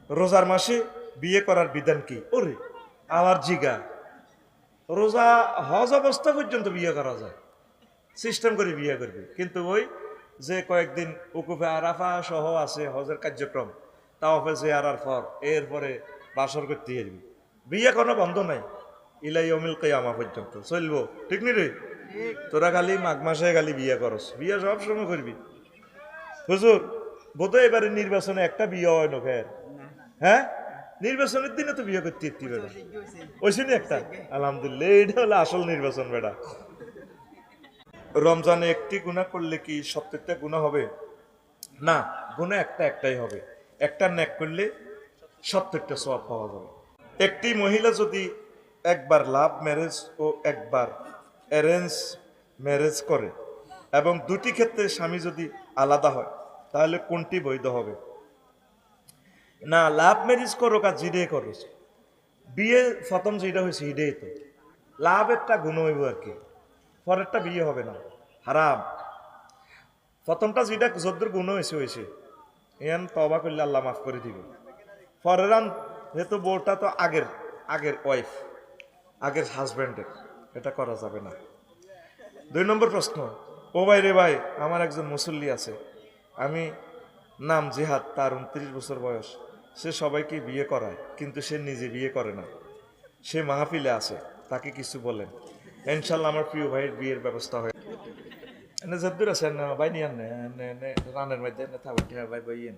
রোজার মাসে বিয়ে করার বিধান কি? ওরে আমার জিগা, রোজা হজ অবস্থা পর্যন্ত বিয়ে করা যায়, সিস্টেম করে বিয়ে করবে। কিন্তু ওই যে কয়েকদিন উকুফে আরাফা সহ আছে হজের কার্যক্রম, তাওয়াফে জিয়ারার পর এরপরে বাসর করতে যাবি, বিয়ে কোনো বন্ধ নাই ইলাই অমিল কিয়ামা পর্যন্ত চলবো। ঠিক নি রে? তোরা খালি মাঘ মাসে খালি বিয়ে করস, বিয়ে সব সময় করবি। হুজুর বোধহয় এবারে নির্বাচনে একটা বিয়ে হয় না ফের? হ্যাঁ, নির্বাচনের দিনে তো বিয়ে করতে ইতি বেড়া ওইসি নি একটা। আলহামদুলিল্লাহ, এইটা হলো আসল নির্বাচন বেড়া। রমজানে একটি গুনাহ করলে কি 70টা গুনাহ হবে? না, গুনাহ একটাই হবে। একটা নেক করলে 70টা সওয়াব পাওয়া যাবে। একটি মহিলা যদি একবার লাভ ম্যারেজ ও একবার অ্যারেঞ্জ ম্যারেজ করে এবং দুটি ক্ষেত্রে স্বামী যদি আলাদা হয়, তাহলে কোনটি বৈধ হবে? না, লাভ ম্যারেজ করো আর জিডে করো, বিয়ে প্রথম যেটা হয়েছে হিডেই তো লাভ একটা গুণ হইব আর কি, পরেরটা বিয়ে হবে না, হারাম। প্রথমটা যেটা যদ্দুর গুণ হয়েছে এন তবা করলে আল্লাহ মাফ করে দিব। পরের যেহেতু বউটা তো আগের ওয়াইফ, আগের হাজব্যান্ডের, এটা করা যাবে না। 2 নম্বর প্রশ্ন, ও ভাই রে ভাই, আমার একজন মুসল্লি আছে, আমি নাম জিহাদ, তার 29 বছর বয়স, সে সবাইকে বিয়ে করায় কিন্তু সে নিজে বিয়ে করে না, সে মাহফিলে আছে, তাকে কিছু বলেন। ইনশাল্লাহ আমার প্রিয় ভাইয়ের বিয়ের ব্যবস্থা হয়। এনে যদ্দুর আছেন ভাই নিয়ে রানের মধ্যে ভাই বইয়েন,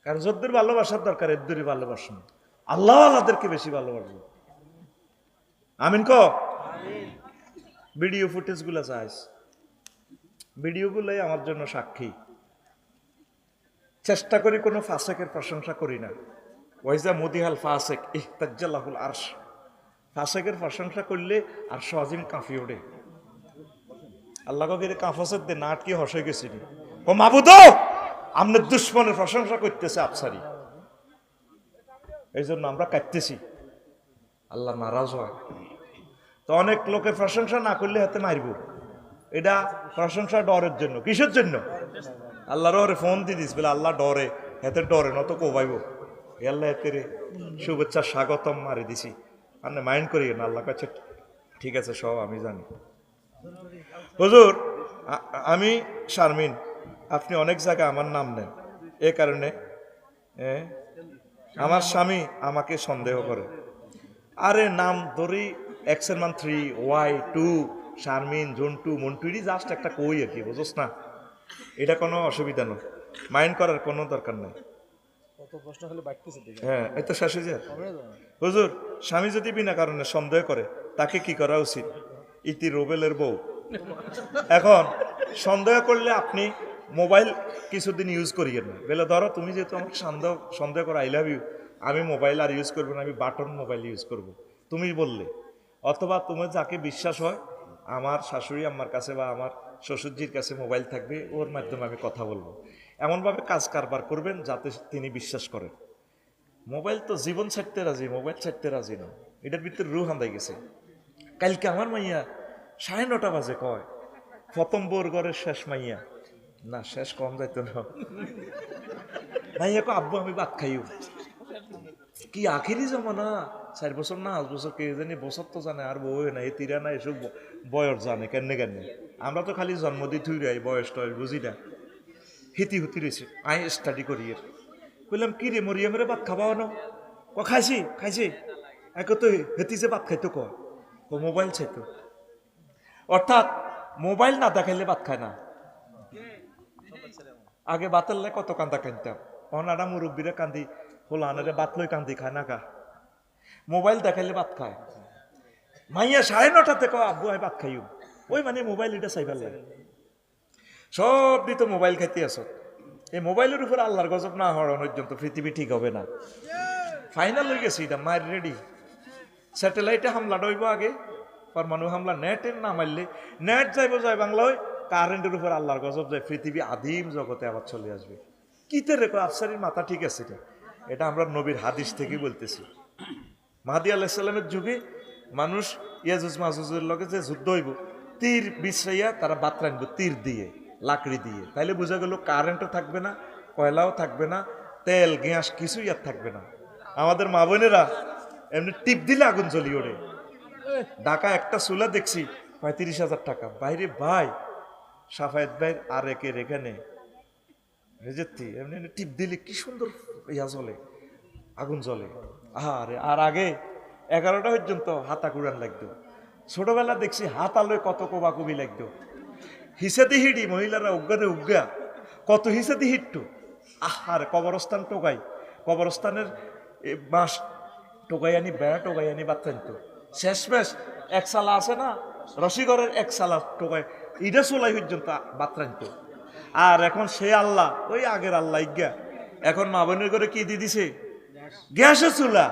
কারণ যদ্দুর ভালোবাসার দরকার এদ্দুরই ভালোবাসুন, আল্লাহ আল্লাহদেরকে বেশি ভালোবাসবো। আমিন ক। ভিডিও ফুটেজ গুলা চাইস, ভিডিও গুলাই আমার জন্য সাক্ষী। চেষ্টা করি কোনো ফাসেকের প্রশংসা করি না। ওয়াইজা মুদিহাল ফাসেক ইহতাজ্জালাহুল আরশ, ফাসেকের প্রশংসা করলে আর সজিম কাঁপি ওঠে। আল্লাহ কবির কাঁফাসের দে নাট কি হসে গেছিনি, ও মাবুদ আপনার দুশ্মনের প্রশংসা করতেছে আফসারি, এই জন্য আমরা কাঁদতেছি, আল্লাহ নারাজ হয়। তো অনেক লোকের প্রশংসা না করলে হাতে মারব, এটা প্রশংসা ডরের জন্য। কিসের জন্য? আল্লাহর ওরে ফোন দিয়ে দিস বলে আল্লাহ ডরে, হাতে ডরে নত কোবাইব, আল্লাহ হাতে শুভেচ্ছা স্বাগতম মারি দিছি, আপনি মাইন্ড করিয়ে না। আল্লাহ কাছে ঠিক আছে, সব আমি জানি। হুজুর আমি শারমিন, আপনি অনেক জায়গায় আমার নাম নেন, এ কারণে আমার স্বামী আমাকে সন্দেহ করে। আরে নাম ধরি এক্সের মান 3 ওয়াই 2 শারমিন জন্টু মন্টুরি জাস্ট একটা কই আর কি, বুঝোস না? এটা কোনো অসুবিধা নয়, মাইন্ড করার কোনো দরকার নেই। হ্যাঁ, এই তো শেষ হয়ে যায়। হুজুর স্বামী যদি বিনা কারণে সন্দেহ করে, তাকে কি করা উচিত? ইতি রোবেলের বউ। এখন সন্দেহ করলে আপনি মোবাইল কিছুদিন ইউজ করিয়েন না, বলে ধরো তুমি যেহেতু আমাকে সন্দেহ করো, আই লাভ ইউ, আমি মোবাইল আর ইউজ করবো না, আমি বাটন মোবাইল ইউজ করব, তুমি বললে। অথবা তোমার যাকে বিশ্বাস হয়, আমার শাশুড়ি আম্মার কাছে বা আমার শ্বশুরজির কাছে মোবাইল থাকবে, ওর মাধ্যমে আমি কথা বলবো, এমনভাবে কাজ কারবার করবেন যাতে তিনি বিশ্বাস করেন। মোবাইল তো জীবন ছাড়তে রাজি, মোবাইল ছাড়তে রাজি না, এটার ভিতরে রুহ হান্দাই গেছে। কালকে আমার মাইয়া 9:30 বাজে কয় প্রথম বোর ঘরের শেষ মাইয়া, না শেষ কম যাইতো না, মাইয়া কো আব্বু আমি ভাত খাইও। কি আখিরি জমানা, 4 বছর না 5 বছর, কে জানি বছর তো জানে, আর বউ না এই তিরা না এসব বয়স জানে কেনে। আমরা তো খালি জন্ম দিয়ে থুই রাই, বয়স টয়স বুঝি না, হিতি হুতি রয়েছে। আই স্টাডি করি এর, বললাম কি রে মরিয়মের ভাত খাবাও না? খাইছি এক তো হেতি যে ভাত খাইতো কয়, ও মোবাইল চাইতো। অর্থাৎ মোবাইল না দেখাইলে ভাত খায় না। আগে বাতাল্লে কত কান্দা কান্দতাম, অনারা মুরব্বীরা কান্দি, হোলানারে বাত লই কান্দি, খায় না কা, মোবাইল দেখাইলে ভাত খায়। মাইয়া 9:30 কয় আব্বু আমি ভাত খাইও, ওই মানে মোবাইল এটা চাইবার লাগে। সব দিত মোবাইল খাইতে আস, এই মোবাইলের উপর আল্লাহর গজব না হওয়ার পর্যন্ত পৃথিবী ঠিক হবে না। ফাইনাল হয়ে গেছে এটা, মায়ের রেডি। স্যাটেলাইটে হামলা ডইব আগে, পরমাণু হামলা নেটের না মারলে, নেট যাইব যায় বাংলায়, কারেন্টের উপর আল্লাহর গজব যায়, পৃথিবী আদিম জগতে আবার চলে আসবে। কিতে রেখো আফসারির মাথা ঠিক আছে, এটা আমরা নবীর হাদিস থেকে বলতেছি। মাহাদি আলাইহিস সালামের যুগে মানুষ ইয়াজুজ মাজুজের লগে যে যুদ্ধ হইব, তীর বিছরাইয়া তারা বাত রাখবো তীর দিয়ে, লাকড়ি দিয়ে, তাইলে বোঝা গেল কারেন্টও থাকবে না, কয়লাও থাকবে না, তেল গ্যাস কিছুই আর থাকবে না। আমাদের মা বোনেরা এমনি টিপ দিলে আগুন জ্বলি ওঠে। ঢাকা একটা চুলা দেখছি 35,000 টাকা। বাইরে ভাই সাফায়েত ভাই আর একের এখানে এমনি এমনি টিপ দিলে কি সুন্দর ইয়া জ্বলে, আগুন জ্বলে। আরে আর আগে 11টা পর্যন্ত হাতা কুড়ান লাগতো। ছোটবেলা দেখছি হাত আলোয় কত কোবাকুবি লাগতো। হিসাদি হিডি মহিলারা উজ্ঞানে উজ্ঞা কত হিসাদি হিট্টু। আহারে কবরস্থান টোকাই, কবরস্থানের বাঁশ টোকাই আনি, বেড়া টোকাই আনি বাচ্চা নিত। শেষমেশ এক সালা আছে না রসিগড়ের, এক সালা টোকাই ইটা চলাই পর্যন্ত বাচ্চা নিত। আর এখন সে আল্লাহ ওই আগের আল্লাহ ইজ্ঞা। এখন মা বোনের করে কি দিয়ে দিছে, গ্যাসের চুলা।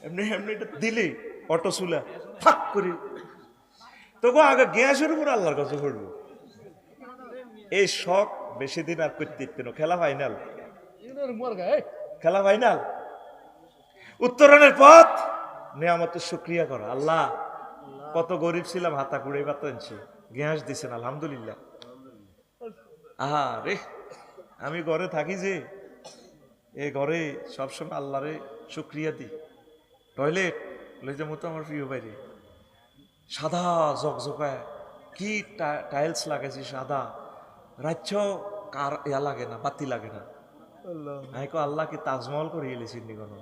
এমনি এমনি দিলে অটো চুলা ফাঁক করে। তবু আগে গ্যাসের উপর আল্লাহর কাছে করবো। এই শখ বেশি দিন আর করতে দিতেন। খেলা ফাইনাল, খেলা ফাইনাল। উত্তরণের পথ নিয়ামতের শুকরিয়া করা। আল্লাহ কত গরিব ছিলাম, হাতা কুড়ে বাতানছি, গ্যাস দিছেন আলহামদুলিল্লাহ। আহা রে, আমি ঘরে থাকি যে এ ঘরে সবসময় আল্লাহরে শুকরিয়া দিই। টয়লেট লইতে মতো আমার প্রিয় বাইরে সাদা জকজকায়, কি টাইলস লাগাইছি সাদা, রাজ্য কার ইয়া লাগে না, বাতি লাগে না। আমি আল্লাহ কি তাজমহল করে এলেছি কোনো,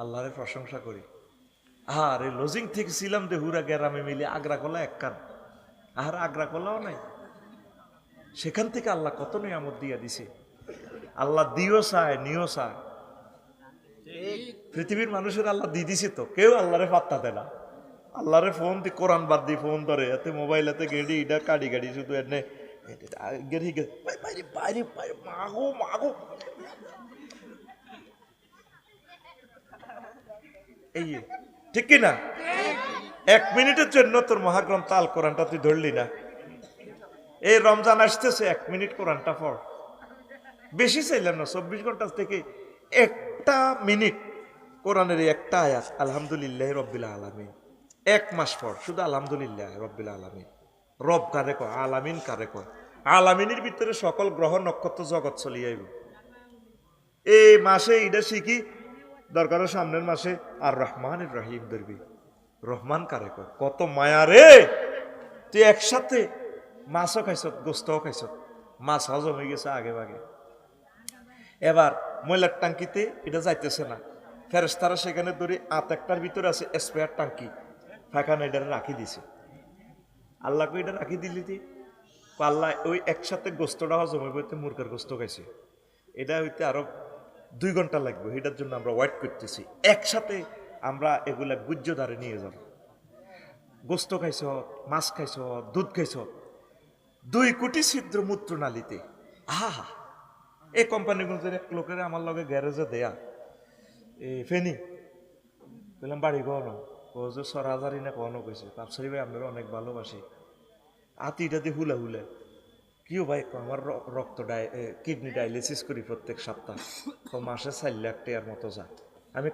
আল্লাহরে প্রশংসা করি। আর এই লজিং থেকে ছিলাম যে হুরা গ্রামে মিলে আগ্রা কলা এক কান, আর আগ্রা কলাও নাই। সেখান থেকে আল্লাহ কত নিয়ামত দিয়া দিছে। আল্লাহ দিও চায় নিও চায়। পৃথিবীর মানুষের আল্লাহ দিয়ে দিছে তো, কেউ আল্লাহরে পাত্তা দেয় না। আল্লাহরে ফোন দি কোরআন বাদ দিয়ে ফোন ধরে, এতে মোবাইল এতে গেড়ি এটা কাড়ি গাড়ি শুধু এনে মাগো মাগো। এই ঠিক কিনা? 1 মিনিটের জন্য তোর মহাগ্রন্থ আল কোরআনটা তুই ধরলি না। এই রমজান আসতেছে, 1 মিনিট কোরআনটা পড়। বেশি চাইলাম না, 24 ঘন্টা থেকে 1টা মিনিট কোরআনের একটা আয়াত আলহামদুলিল্লাহ রব্বিল আলামিন। 1 মাস পর শুধু আলহামদুলিল্লাহ রব্বিল আলামিন। রব কারে কয়, আলামিন কারে কয়? আলামিনের ভিতরে সকল গ্রহ নক্ষত্র জগৎ চলিয়ে আইব। এই মাসে এটা শিখি, দরকার সামনের মাসে আর রহমান রহিম ধরবি। রহমান কারে কয়? কত মায়া রে। তুই একসাথে মাছও খাইছ, গোস্তও খাইছ, মাছ হজম হয়ে গেছে আগে ভাগে। এবার ময়লার টাঙ্কিতে এটা যাইতেছে না, ফেরেশতারা সেখানে ধরে একটার ভিতরে আছে স্পেয়ার টাঙ্কি, ফাঁকা এটা রাখি দিছে। আল্লাহকে এটা রাখি দিলি তুই আল্লাহ ওই একসাথে গোস্তটা হজম হইব। মুরগের গোস্ত খাইছে, এটা হইতে আরো 2 ঘন্টা লাগবে। এটার জন্য আমরা ওয়েট করতেছি। একসাথে আমরা এগুলা গুজ্জ ধারে নিয়ে যাব। গোস্ত খাইছ, মাছ খাইছ, দুধ খাইছ, 2 কোটি ছিদ্র মূত্রনালীতে। আহা, এই কোম্পানিগুলোর এক লোকের আমার লগে গ্যারেজে দেয়া ফেনি বললাম বাড়ি কখনো ও যে 6,000 না কখনো কইছে। বাপসারি ভাই আপনারা অনেক ভালোবাসি। আতিটা দিয়ে হুলা হুলে কিও ভাই, আমার রক্ত কিডনি ডায়ালিসিস করি প্রত্যেক সপ্তাহ, মাসে 4 লাখ টাকার মতো যায়। আমি